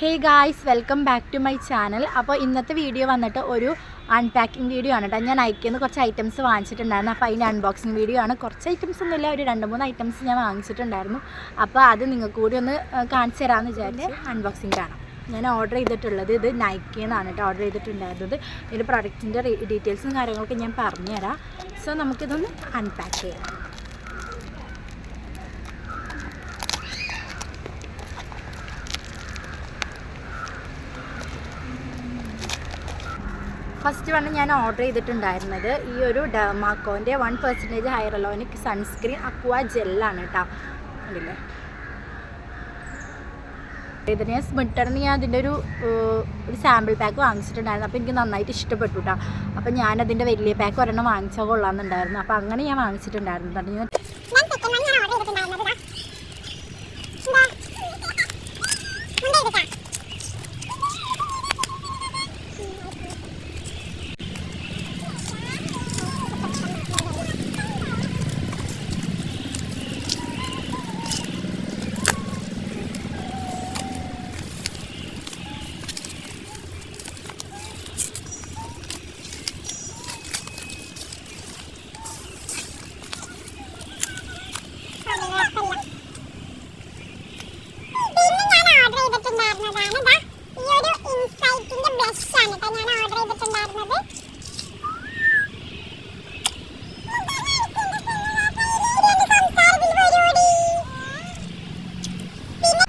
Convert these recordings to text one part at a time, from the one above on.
Hey guys, welcome back to my channel. അപ്പോൾ ഇന്നത്തെ video വന്നിട്ട് ഒരു അൺപാക്കിംഗ് വീഡിയോ ആണ് കേട്ടോ. ഞാൻ നൈക്കിന്ന് കുറച്ച് ഐറ്റംസ് വാങ്ങിച്ചിട്ടുണ്ടായിരുന്നു. അപ്പോൾ അതിൻ്റെ അൺബോക്സിങ് വീഡിയോ ആണ്. കുറച്ച് ഐറ്റംസ് ഒന്നുമില്ല, ഒരു 2-3 ഐറ്റംസ് ഞാൻ വാങ്ങിച്ചിട്ടുണ്ടായിരുന്നു. അപ്പോൾ അത് നിങ്ങൾക്ക് കൂടി ഒന്ന് കാണിച്ചു തരാമെന്ന് വിചാരിച്ച് അൺബോക്സിംഗ് കാണാം. ഞാൻ ഓർഡർ ചെയ്തിട്ടുള്ളത് ഇത് നൈക്കിന്നാണ് കേട്ടോ ഓർഡർ ചെയ്തിട്ടുണ്ടായിരുന്നത്. ഇതിൻ്റെ പ്രൊഡക്റ്റിൻ്റെ ഡീറ്റെയിൽസും കാര്യങ്ങളൊക്കെ ഞാൻ പറഞ്ഞുതരാം. സോ നമുക്കിതൊന്ന് അൺപാക്ക് ചെയ്യാം. ഫസ്റ്റ് വന്ന് ഞാൻ ഓർഡർ ചെയ്തിട്ടുണ്ടായിരുന്നത് ഈ ഒരു ഡെർമാക്കോൻ്റെ 1% ഹൈറലോണിക് സൺസ്ക്രീൻ അക്വാ ജെല്ലാണ് കേട്ടോ. കണ്ടില്ലേ, ഇതിന് സ്മിട്ടറിന് ഞാൻ അതിൻ്റെ ഒരു സാമ്പിൾ പാക്ക് വാങ്ങിച്ചിട്ടുണ്ടായിരുന്നു. അപ്പോൾ എനിക്ക് നന്നായിട്ട് ഇഷ്ടപ്പെട്ടു കേട്ടോ. അപ്പോൾ ഞാനതിൻ്റെ വലിയ പാക്ക് ഒരെണ്ണം വാങ്ങിച്ചാൽ കൊള്ളാമെന്നുണ്ടായിരുന്നു. അപ്പോൾ അങ്ങനെ ഞാൻ വാങ്ങിച്ചിട്ടുണ്ടായിരുന്നു. ഞാൻ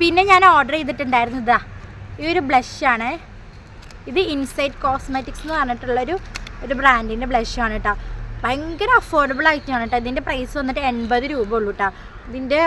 പിന്നെ ഞാൻ ഓർഡർ ചെയ്തിട്ടുണ്ടായിരുന്നത് ഈ ഒരു ബ്ലഷാണ്. ഇത് ഇൻസൈറ്റ് കോസ്മെറ്റിക്സ് എന്ന് പറഞ്ഞിട്ടുള്ളൊരു ബ്രാൻഡിൻ്റെ ബ്ലഷാണ് കേട്ടോ. ഭയങ്കര അഫോർഡബിൾ ആയിട്ടാണ് കേട്ടോ. ഇതിൻ്റെ പ്രൈസ് വന്നിട്ട് 80 രൂപ ഉള്ളൂ കേട്ടോ. ഇതിൻ്റെ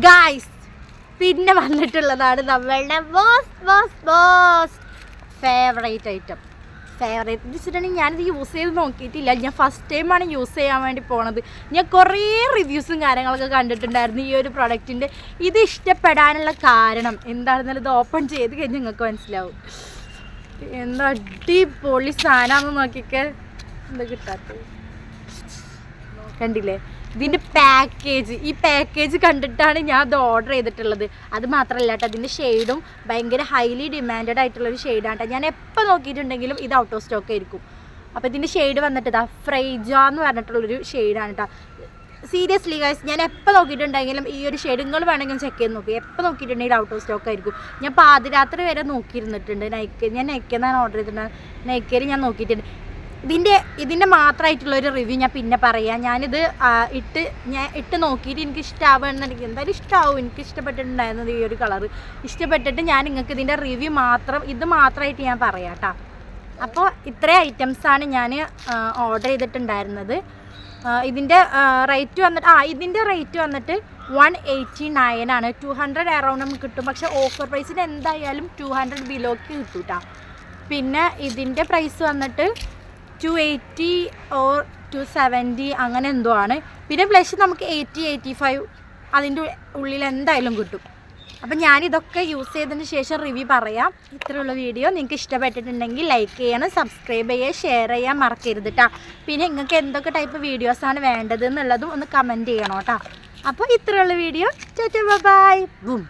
ഗായ്സ് പിന്നെ വന്നിട്ടുള്ളതാണ് നമ്മളുടെ ബോസ് ഫേവറേറ്റ് ഐറ്റം. ഫേവറേറ്റ് എന്ന് വെച്ചിട്ടുണ്ടെങ്കിൽ ഞാനിത് യൂസ് ചെയ്ത് നോക്കിയിട്ടില്ല. ഞാൻ ഫസ്റ്റ് ടൈമാണ് യൂസ് ചെയ്യാൻ വേണ്ടി പോണത്. ഞാൻ കുറേ റിവ്യൂസും കാര്യങ്ങളൊക്കെ കണ്ടിട്ടുണ്ടായിരുന്നു ഈ ഒരു പ്രൊഡക്റ്റിൻ്റെ. ഇത് ഇഷ്ടപ്പെടാനുള്ള കാരണം എന്താണെന്നാലും ഇത് ഓപ്പൺ ചെയ്ത് കഴിഞ്ഞാൽ നിങ്ങൾക്ക് മനസ്സിലാവും. എന്താ അടിപൊളി സാധനമാണെന്ന് നോക്കിക്കെ. എന്താ കിട്ടാത്തത് കണ്ടില്ലേ, ഇതിൻ്റെ പാക്കേജ്. ഈ പാക്കേജ് കണ്ടിട്ടാണ് ഞാൻ അത് ഓർഡർ ചെയ്തിട്ടുള്ളത്. അത് മാത്രമല്ല കേട്ടോ, അതിൻ്റെ ഷെയ്ഡും ഭയങ്കര ഹൈലി ഡിമാൻഡഡ് ആയിട്ടുള്ളൊരു ഷെയ്ഡാണ് കേട്ടോ. ഞാൻ എപ്പോൾ നോക്കിയിട്ടുണ്ടെങ്കിലും ഇത് ഔട്ട് ഓഫ് സ്റ്റോക്ക് ആയിരിക്കും. അപ്പോൾ ഇതിൻ്റെ ഷെയ്ഡ് വന്നിട്ട് ഇതാ ഫ്രൈജ എന്ന് പറഞ്ഞിട്ടുള്ളൊരു ഷെയ്ഡാണ് കേട്ടോ. സീരിയസ്ലി ഗൈസ്, ഞാൻ എപ്പോൾ നോക്കിയിട്ടുണ്ടെങ്കിലും ഈ ഒരു ഷെയ്ഡ് നിങ്ങൾ വേണമെങ്കിൽ ചെക്ക് ചെയ്ത് നോക്കി. എപ്പോൾ നോക്കിയിട്ടുണ്ടെങ്കിൽ ഔട്ട് ഓഫ് സ്റ്റോക്ക് ആയിരിക്കും. ഞാൻ പാതിരാത്രി വരെ നോക്കിയിരുന്നിട്ടുണ്ട്. ഞാൻ നൈക്കെന്നാണ് ഓർഡർ ചെയ്തിട്ടുണ്ട്. നൈക്കയിൽ ഞാൻ നോക്കിയിട്ടുണ്ട്. ഇതിൻ്റെ മാത്രമായിട്ടുള്ളൊരു റിവ്യൂ ഞാൻ പിന്നെ പറയാം. ഞാനിത് ഇട്ട് നോക്കിയിട്ട് എനിക്ക് ഇഷ്ടമാവുകയാണെന്നുണ്ടെങ്കിൽ എന്തായാലും ഇഷ്ടമാവും. എനിക്ക് ഇഷ്ടപ്പെട്ടിട്ടുണ്ടായിരുന്നത് ഈ ഒരു കളറ് ഇഷ്ടപ്പെട്ടിട്ട് ഞാൻ നിങ്ങൾക്ക് ഇതിൻ്റെ റിവ്യൂ ഇത് മാത്രമായിട്ട് ഞാൻ പറയാം കേട്ടോ. അപ്പോൾ ഇത്രയും ഐറ്റംസാണ് ഞാൻ ഓർഡർ ചെയ്തിട്ടുണ്ടായിരുന്നത്. ഇതിൻ്റെ റേറ്റ് വന്നിട്ട് 189 ആണ്. 200 അറൗണ്ട് നമുക്ക് കിട്ടും. പക്ഷേ ഓഫർ പ്രൈസിന് എന്തായാലും 200 ബിലോക്ക് കിട്ടും കേട്ടോ. പിന്നെ ഇതിൻ്റെ പ്രൈസ് വന്നിട്ട് 280 ഓർ 270 അങ്ങനെ എന്തോ ആണ്. പിന്നെ ബ്ലഷ് നമുക്ക് 80-85 അതിൻ്റെ ഉള്ളിൽ എന്തായാലും കിട്ടും. അപ്പം ഞാനിതൊക്കെ യൂസ് ചെയ്തതിന് ശേഷം റിവ്യൂ പറയാം. ഇത്രയുള്ള വീഡിയോ നിങ്ങൾക്ക് ഇഷ്ടപ്പെട്ടിട്ടുണ്ടെങ്കിൽ ലൈക്ക് ചെയ്യണം, സബ്സ്ക്രൈബ് ചെയ്യുക, ഷെയർ ചെയ്യാൻ മറക്കരുത് കേട്ടോ. പിന്നെ നിങ്ങൾക്ക് എന്തൊക്കെ ടൈപ്പ് വീഡിയോസാണ് വേണ്ടത് എന്നുള്ളതും ഒന്ന് കമൻറ്റ് ചെയ്യണം കേട്ടോ. അപ്പോൾ ഇത്രയുള്ള വീഡിയോ. By boom.